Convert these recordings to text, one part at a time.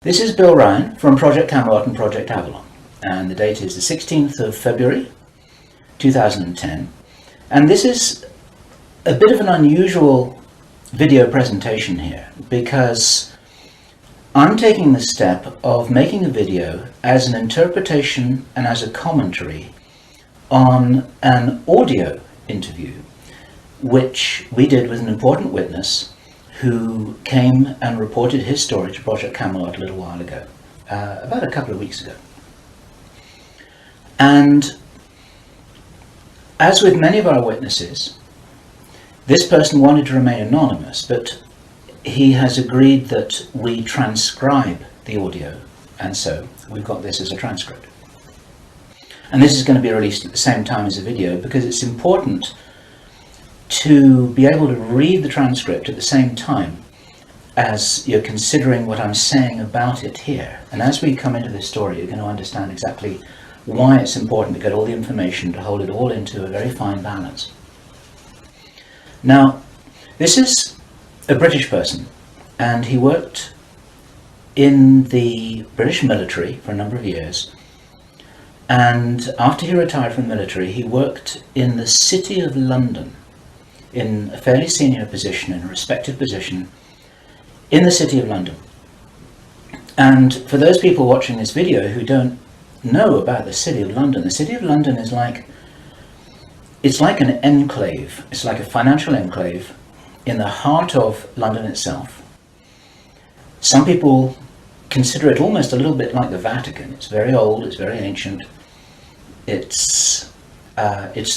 This is Bill Ryan from Project Camelot and Project Avalon, and the date is the 16th of February 2010, and this is a bit of an unusual video presentation here because I'm taking the step of making a video as an interpretation and as a commentary on an audio interview which we did with an important witness who came and reported his story to Project Camelot a little while ago, about a couple of weeks ago. And as with many of our witnesses, this person wanted to remain anonymous, but he has agreed that we transcribe the audio, and so we've got this as a transcript. And this is going to be released at the same time as the video because it's important to be able to read the transcript at the same time as you're considering what I'm saying about it here. And as we come into this story, you're going to understand exactly why it's important to get all the information, to hold it all into a very fine balance. Now, this is a British person, and he worked in the British military for a number of years. And after he retired from the military, he worked in the City of London, in a fairly senior position, in a respected position in the City of London. And for those people watching this video who don't know about the City of London, the City of London is it's like an enclave. It's like a financial enclave in the heart of London itself. Some people consider it almost a little bit like the Vatican. It's very old, it's very ancient. It's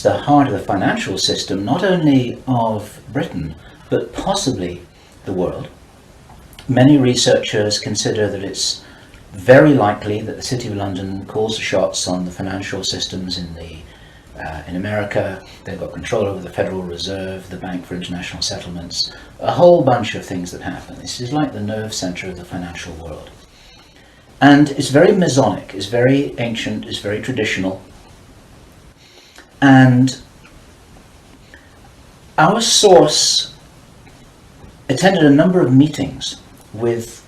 the heart of the financial system, not only of Britain, but possibly the world. Many researchers consider that it's very likely that the City of London calls the shots on the financial systems in America. They've got control over the Federal Reserve, the Bank for International Settlements, a whole bunch of things that happen. This is like the nerve center of the financial world. And it's very Masonic, it's very ancient, it's very traditional. And our source attended a number of meetings with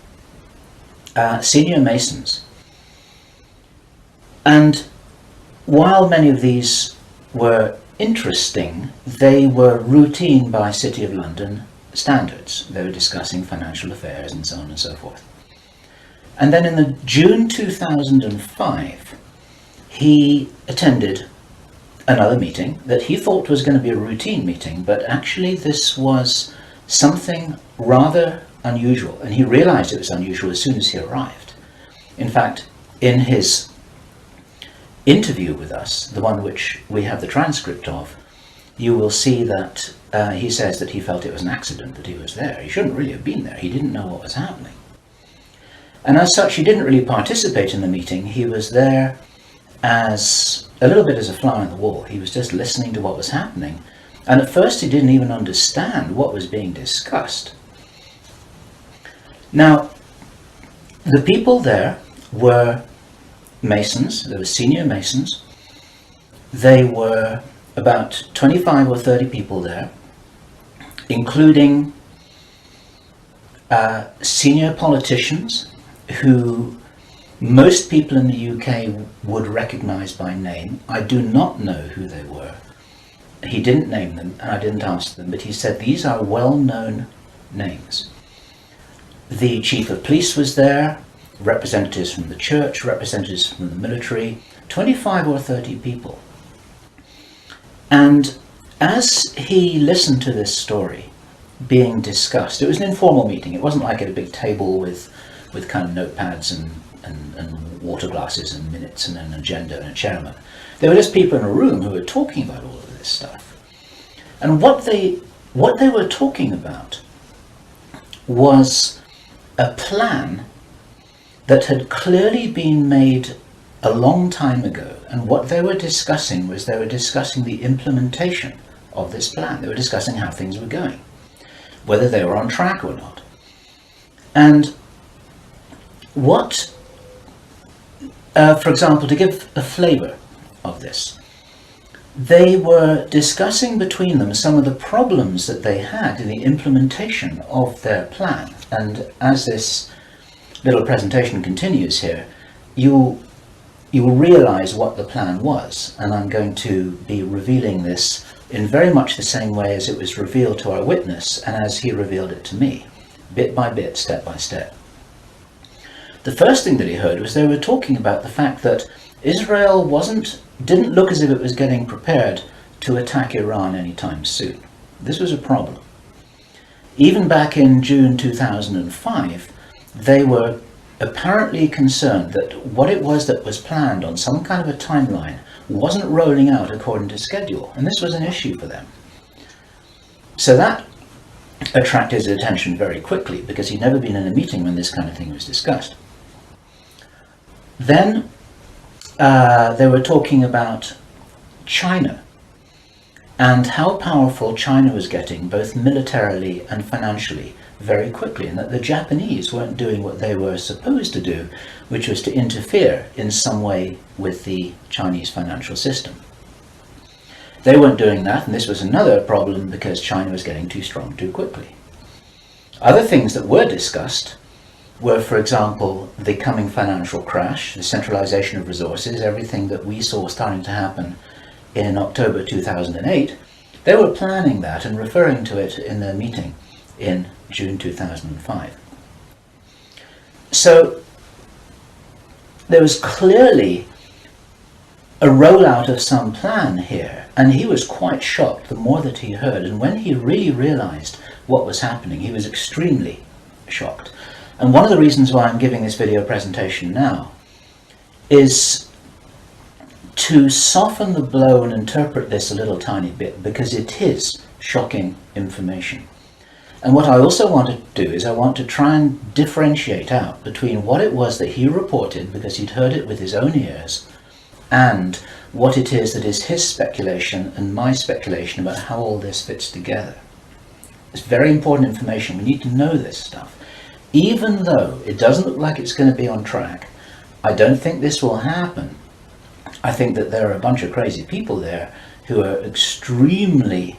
senior Masons. And while many of these were interesting, they were routine by City of London standards. They were discussing financial affairs and so on and so forth. And then in the June 2005, he attended another meeting that he thought was going to be a routine meeting, but actually this was something rather unusual, and he realized it was unusual as soon as he arrived. In fact, in his interview with us, the one which we have the transcript of, you will see that he says that he felt it was an accident that he was there. He shouldn't really have been there. He didn't know what was happening. And as such, he didn't really participate in the meeting. He was there as a little bit as a fly on the wall. He was just listening to what was happening. And at first he didn't even understand what was being discussed. Now, the people there were Masons. There were senior Masons. They were about 25 or 30 people there, including senior politicians who most people in the UK would recognize by name. I do not know who they were. He didn't name them, and I didn't ask them, but he said these are well-known names. The chief of police was there, representatives from the church, representatives from the military, 25 or 30 people. And as he listened to this story being discussed, it was an informal meeting. It wasn't like at a big table with kind of notepads and water glasses and minutes and an agenda and a chairman. There were just people in a room who were talking about all of this stuff. And what they were talking about was a plan that had clearly been made a long time ago. And what they were discussing was they were discussing the implementation of this plan. They were discussing how things were going, whether they were on track or not. And what for example, to give a flavor of this, they were discussing between them some of the problems that they had in the implementation of their plan. And as this little presentation continues here, you will realize what the plan was, and I'm going to be revealing this in very much the same way as it was revealed to our witness and as he revealed it to me, bit by bit, step by step. The first thing that he heard was they were talking about the fact that Israel didn't look as if it was getting prepared to attack Iran anytime soon. This was a problem. Even back in June 2005, they were apparently concerned that what it was that was planned on some kind of a timeline wasn't rolling out according to schedule, and this was an issue for them. So that attracted his attention very quickly, because he'd never been in a meeting when this kind of thing was discussed. Then they were talking about China and how powerful China was getting, both militarily and financially, very quickly, and that the Japanese weren't doing what they were supposed to do, which was to interfere in some way with the Chinese financial system. They weren't doing that, and this was another problem because China was getting too strong too quickly. Other things that were discussed were, for example, the coming financial crash, the centralization of resources, everything that we saw starting to happen in October 2008. They were planning that and referring to it in their meeting in June 2005. So there was clearly a rollout of some plan here, and he was quite shocked the more that he heard, and when he really realized what was happening, he was extremely shocked. And one of the reasons why I'm giving this video presentation now is to soften the blow and interpret this a little tiny bit, because it is shocking information. And what I also want to do is I want to try and differentiate out between what it was that he reported, because he'd heard it with his own ears, and what it is that is his speculation and my speculation about how all this fits together. It's very important information. We need to know this stuff. Even though it doesn't look like it's going to be on track, I don't think this will happen. I think that there are a bunch of crazy people there who are extremely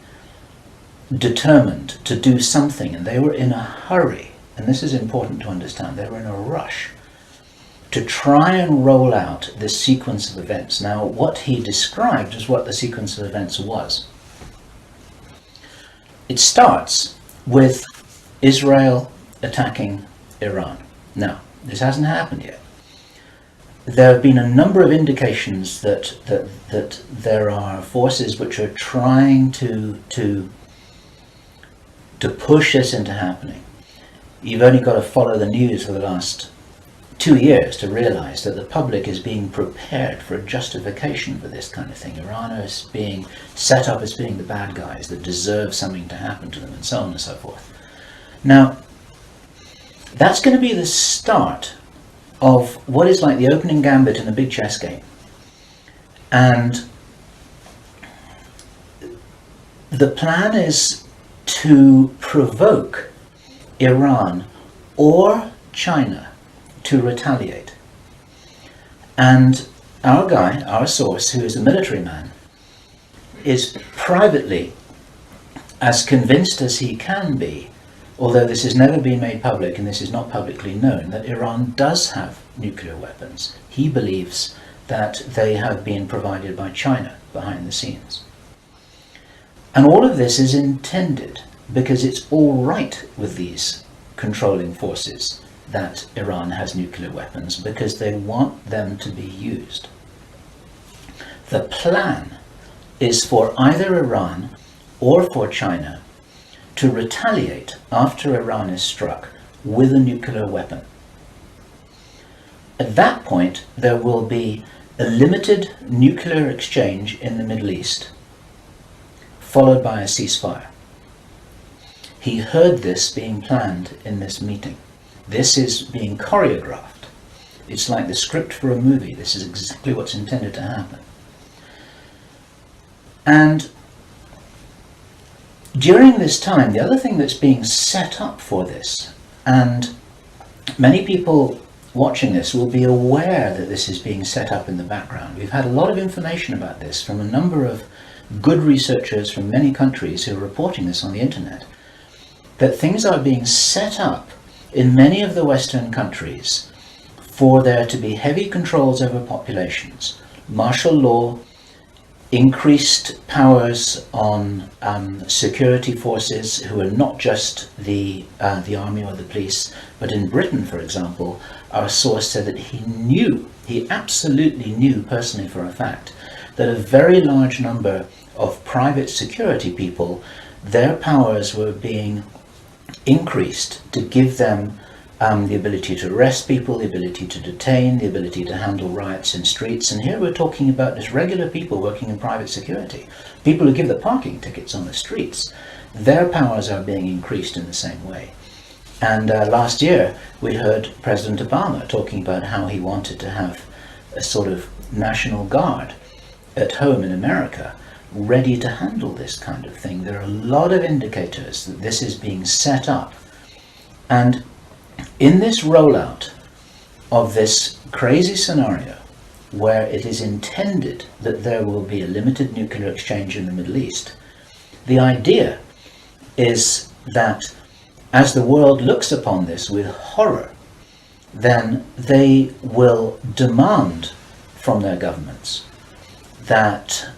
determined to do something, and they were in a hurry, and this is important to understand. They were in a rush to try and roll out this sequence of events. Now, what he described is what the sequence of events was. It starts with Israel attacking Iran. Now, this hasn't happened yet. There have been a number of indications that there are forces which are trying to push this into happening. You've only got to follow the news for the last 2 years to realize that the public is being prepared for a justification for this kind of thing. Iran is being set up as being the bad guys that deserve something to happen to them, and so on and so forth. Now, that's going to be the start of what is like the opening gambit in a big chess game. And the plan is to provoke Iran or China to retaliate. And our guy, our source, who is a military man, is privately as convinced as he can be, although this has never been made public and this is not publicly known, that Iran does have nuclear weapons. He believes that they have been provided by China behind the scenes. And all of this is intended because it's all right with these controlling forces that Iran has nuclear weapons, because they want them to be used. The plan is for either Iran or for China to retaliate after Iran is struck with a nuclear weapon. At that point, there will be a limited nuclear exchange in the Middle East, followed by a ceasefire. He heard this being planned in this meeting. This is being choreographed. It's like the script for a movie. This is exactly what's intended to happen. And during this time, the other thing that's being set up for this, and many people watching this will be aware that this is being set up in the background. We've had a lot of information about this from a number of good researchers from many countries who are reporting this on the internet, that things are being set up in many of the Western countries for there to be heavy controls over populations, martial law, increased powers on security forces who are not just the army or the police, but in Britain, for example, our source said that he absolutely knew personally for a fact, that a very large number of private security people, their powers were being increased to give them the ability to arrest people, the ability to detain, the ability to handle riots in streets. And here we're talking about just regular people working in private security, people who give the parking tickets on the streets. Their powers are being increased in the same way. And last year we heard President Obama talking about how he wanted to have a sort of national guard at home in America ready to handle this kind of thing. There are a lot of indicators that this is being set up. And in this rollout of this crazy scenario where it is intended that there will be a limited nuclear exchange in the Middle East, the idea is that as the world looks upon this with horror, then they will demand from their governments that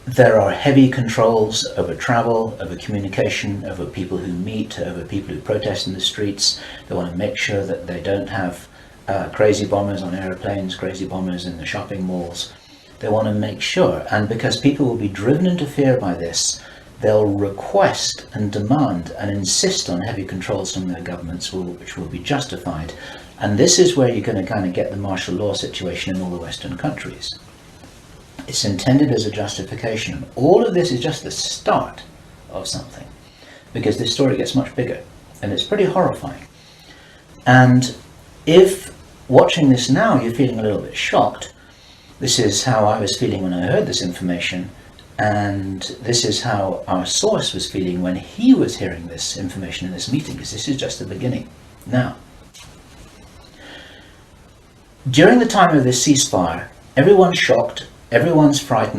there are heavy controls over travel, over communication, over people who meet, over people who protest in the streets. They want to make sure that they don't have crazy bombers on airplanes, crazy bombers in the shopping malls. They want to make sure, and because people will be driven into fear by this, they'll request and demand and insist on heavy controls from their governments, which will be justified. And this is where you're going to kind of get the martial law situation in all the Western countries. It's intended as a justification. All of this is just the start of something, because this story gets much bigger, and it's pretty horrifying. And if watching this now you're feeling a little bit shocked, this is how I was feeling when I heard this information, and this is how our source was feeling when he was hearing this information in this meeting, because this is just the beginning. Now, during the time of this ceasefire, everyone's shocked, everyone's frightened.